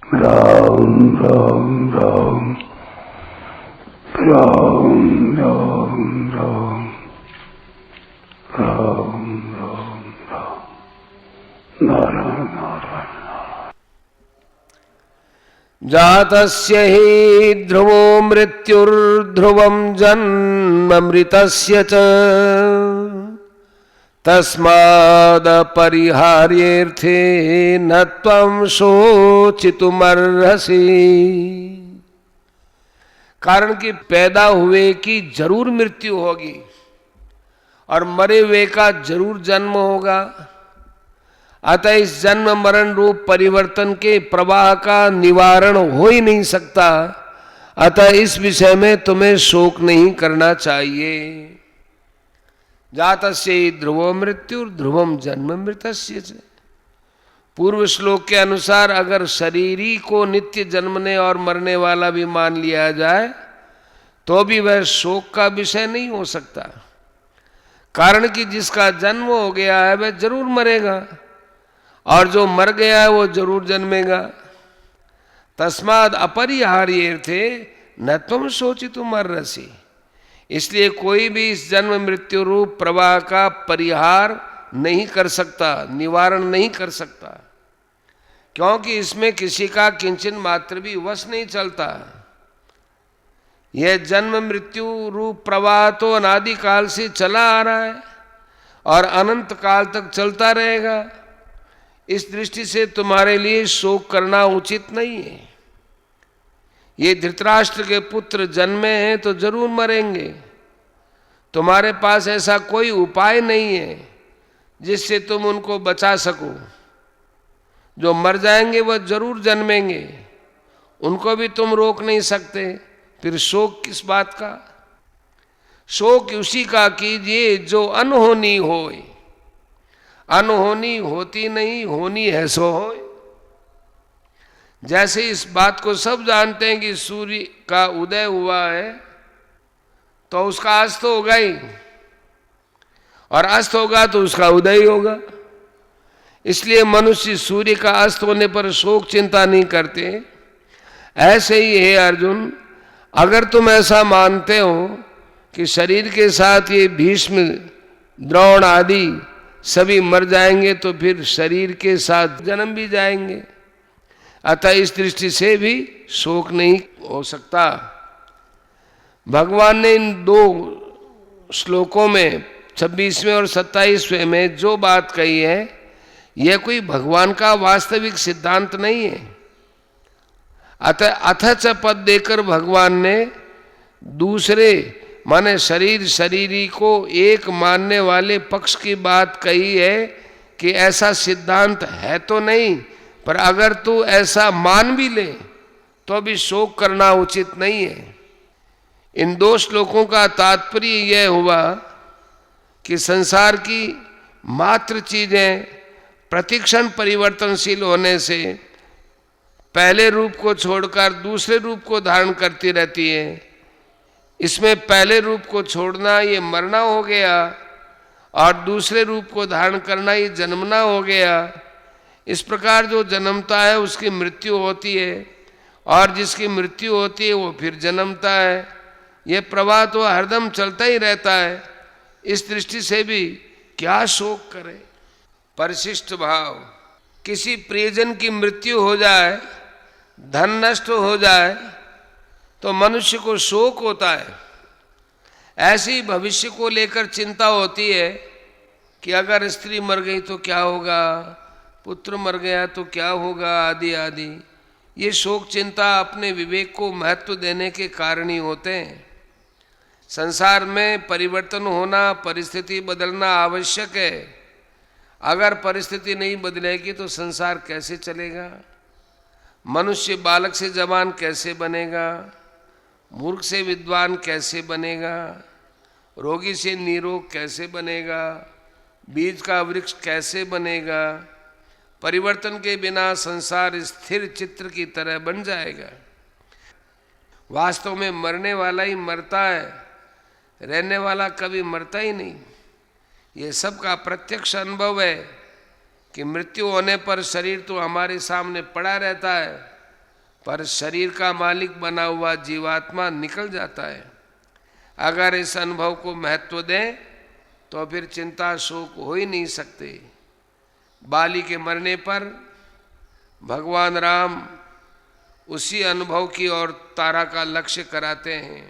राम राम राम राम राम राम राम राम राम नारायण नारायण। जातस्य हि ध्रुवो मृत्युर्ध्रुवं जन्ममृतस्य च तस्मादपरिहार्येऽर्थे न त्वं शोचितुमर्हसि। कारण कि पैदा हुए की जरूर मृत्यु होगी और मरे हुए का जरूर जन्म होगा। अतः इस जन्म मरण रूप परिवर्तन के प्रवाह का निवारण हो ही नहीं सकता। अतः इस विषय में तुम्हें शोक नहीं करना चाहिए। जातस्य ध्रुवो मृत्यु ध्रुवम जन्म मृतस्य च। पूर्व श्लोक के अनुसार अगर शरीरी को नित्य जन्मने और मरने वाला भी मान लिया जाए तो भी वह शोक का विषय नहीं हो सकता। कारण कि जिसका जन्म हो गया है वह जरूर मरेगा और जो मर गया है वो जरूर जन्मेगा। तस्माद अपरिहार्येऽर्थे न त्वं शोचितुमर्हसि। इसलिए कोई भी इस जन्म मृत्यु रूप प्रवाह का परिहार नहीं कर सकता, निवारण नहीं कर सकता, क्योंकि इसमें किसी का किंचन मात्र भी वश नहीं चलता। यह जन्म मृत्यु रूप प्रवाह तो अनादि काल से चला आ रहा है और अनंत काल तक चलता रहेगा। इस दृष्टि से तुम्हारे लिए शोक करना उचित नहीं है। ये धृतराष्ट्र के पुत्र जन्मे हैं तो जरूर मरेंगे। तुम्हारे पास ऐसा कोई उपाय नहीं है जिससे तुम उनको बचा सको। जो मर जाएंगे वह जरूर जन्मेंगे, उनको भी तुम रोक नहीं सकते। फिर शोक किस बात का? शोक उसी का कीजिए जो अनहोनी होए। अनहोनी होती नहीं, होनी है सो होए। जैसे इस बात को सब जानते हैं कि सूर्य का उदय हुआ है तो उसका अस्त होगा ही, और अस्त होगा तो उसका उदय ही होगा। इसलिए मनुष्य सूर्य का अस्त होने पर शोक चिंता नहीं करते। ऐसे ही है अर्जुन, अगर तुम ऐसा मानते हो कि शरीर के साथ ये भीष्म द्रोण आदि सभी मर जाएंगे तो फिर शरीर के साथ जन्म भी जाएंगे। अतः इस दृष्टि से भी शोक नहीं हो सकता। भगवान ने इन दो श्लोकों में 26वें और 27वें में जो बात कही है यह कोई भगवान का वास्तविक सिद्धांत नहीं है। अतः अथच पद देकर भगवान ने दूसरे माने शरीरी को एक मानने वाले पक्ष की बात कही है कि ऐसा सिद्धांत है तो नहीं, पर अगर तू ऐसा मान भी ले तो भी शोक करना उचित नहीं है। इन दो श्लोकों का तात्पर्य यह हुआ कि संसार की मात्र चीजें प्रतिक्षण परिवर्तनशील होने से पहले रूप को छोड़कर दूसरे रूप को धारण करती रहती है। इसमें पहले रूप को छोड़ना ये मरना हो गया और दूसरे रूप को धारण करना ये जन्मना हो गया। इस प्रकार जो जन्मता है उसकी मृत्यु होती है और जिसकी मृत्यु होती है वो फिर जन्मता है। ये प्रवाह तो हरदम चलता ही रहता है। इस दृष्टि से भी क्या शोक करे। परिशिष्ट भाव, किसी प्रियजन की मृत्यु हो जाए, धन नष्ट हो जाए तो मनुष्य को शोक होता है। ऐसे ही भविष्य को लेकर चिंता होती है कि अगर स्त्री मर गई तो क्या होगा, पुत्र मर गया तो क्या होगा, आदि आदि। ये शोक चिंता अपने विवेक को महत्व देने के कारण ही होते हैं। संसार में परिवर्तन होना, परिस्थिति बदलना आवश्यक है। अगर परिस्थिति नहीं बदलेगी तो संसार कैसे चलेगा? मनुष्य बालक से जवान कैसे बनेगा, मूर्ख से विद्वान कैसे बनेगा, रोगी से निरोग कैसे बनेगा, बीज का वृक्ष कैसे बनेगा? परिवर्तन के बिना संसार स्थिर चित्र की तरह बन जाएगा। वास्तव में मरने वाला ही मरता है, रहने वाला कभी मरता ही नहीं। ये सबका प्रत्यक्ष अनुभव है कि मृत्यु होने पर शरीर तो हमारे सामने पड़ा रहता है, पर शरीर का मालिक बना हुआ जीवात्मा निकल जाता है। अगर इस अनुभव को महत्व दें तो फिर चिंता शोक हो ही नहीं सकते। बाली के मरने पर भगवान राम उसी अनुभव की ओर तारा का लक्ष्य कराते हैं।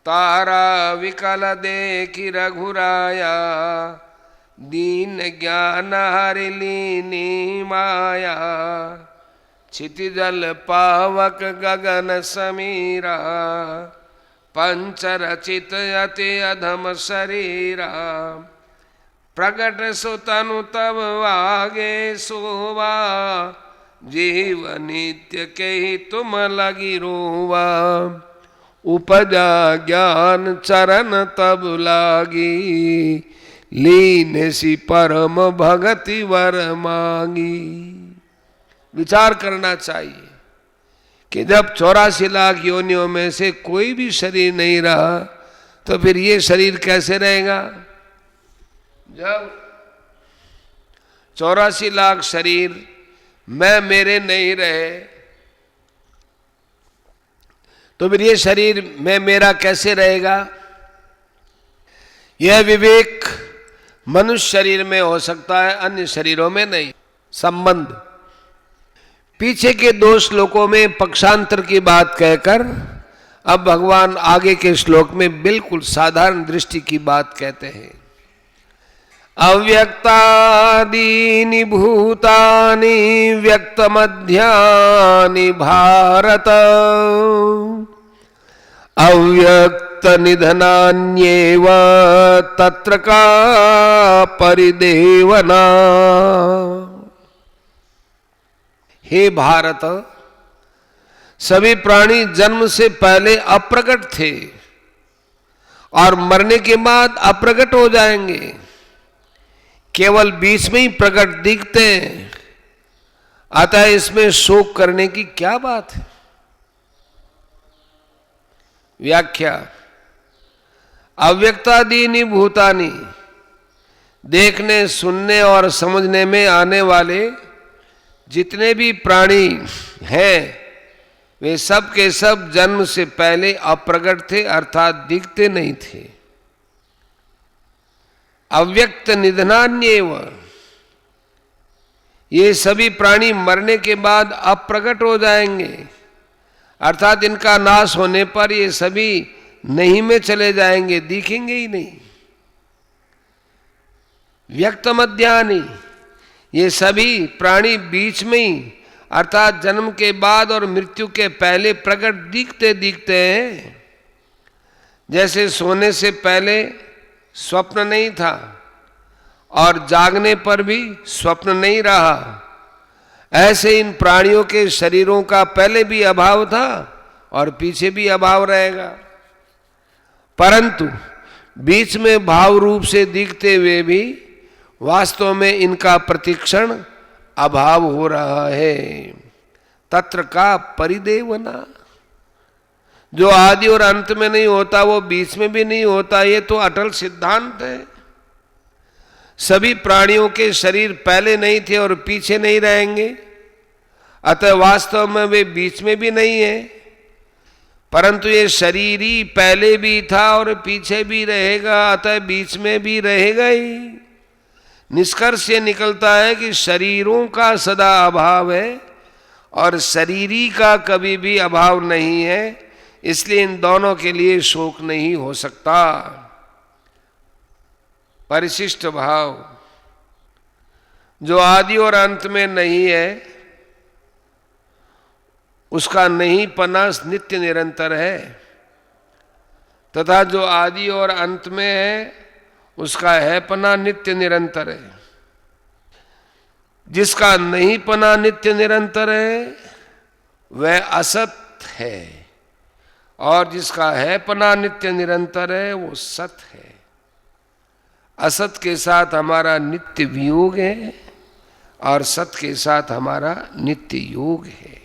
तारा विकल देखी रघुराया, दीन ज्ञान हरि लीनी माया, क्षितिजल पावक गगन समीरा, पंचरचित अति अधम शरीरा, प्रगट सुतनु तब आगे सोवा, जीव नित्य के ही तुम लगी रोवा, उपजा ज्ञान चरण तब लागी, लीन सी परम भगति वर मांगी। विचार करना चाहिए कि जब 84 लाख योनियों में से कोई भी शरीर नहीं रहा तो फिर ये शरीर कैसे रहेगा? जब 84 लाख शरीर मैं मेरे नहीं रहे तो फिर ये शरीर मैं मेरा कैसे रहेगा? यह विवेक मनुष्य शरीर में हो सकता है, अन्य शरीरों में नहीं। संबंध पीछे के 2 श्लोकों में पक्षांतर की बात कहकर अब भगवान आगे के श्लोक में बिल्कुल साधारण दृष्टि की बात कहते हैं। अव्यक्तादीनि भूतानि व्यक्तमध्यानि भारत, अव्यक्त निधनान्येव तत्र का परिदेवना। हे भारत, सभी प्राणी जन्म से पहले अप्रकट थे और मरने के बाद अप्रकट हो जाएंगे, केवल बीच में ही प्रकट दिखते हैं। अतः इसमें शोक करने की क्या बात है? व्याख्या अव्यक्तादीनि भूतानि, देखने सुनने और समझने में आने वाले जितने भी प्राणी हैं वे सब के सब जन्म से पहले अप्रकट थे, अर्थात दिखते नहीं थे। अव्यक्त निधनान्येव, ये सभी प्राणी मरने के बाद अप्रकट हो जाएंगे, अर्थात इनका नाश होने पर ये सभी नहीं में चले जाएंगे, दिखेंगे ही नहीं। व्यक्त मध्यानि, ये सभी प्राणी बीच में ही अर्थात जन्म के बाद और मृत्यु के पहले प्रकट दिखते दिखते हैं। जैसे सोने से पहले स्वप्न नहीं था और जागने पर भी स्वप्न नहीं रहा, ऐसे इन प्राणियों के शरीरों का पहले भी अभाव था और पीछे भी अभाव रहेगा, परंतु बीच में भाव रूप से दिखते हुए भी वास्तव में इनका प्रतिक्षण अभाव हो रहा है। तत्र का परिदेवना, जो आदि और अंत में नहीं होता वो बीच में भी नहीं होता, ये तो अटल सिद्धांत है। सभी प्राणियों के शरीर पहले नहीं थे और पीछे नहीं रहेंगे, अतः वास्तव में वे बीच में भी नहीं है, परंतु ये शरीर ही पहले भी था और पीछे भी रहेगा, अतः बीच में भी रहेगा ही। निष्कर्ष ये निकलता है कि शरीरों का सदा अभाव है और शरीरी का कभी भी अभाव नहीं है, इसलिए इन दोनों के लिए शोक नहीं हो सकता। परिशिष्ट भाव, जो आदि और अंत में नहीं है उसका नहीं पना नित्य निरंतर है, तथा जो आदि और अंत में है उसका है पना नित्य निरंतर है। जिसका नहीं पना नित्य निरंतर है वह असत है और जिसका है पना नित्य निरंतर है वो सत है। असत के साथ हमारा नित्य वियोग है और सत के साथ हमारा नित्य योग है।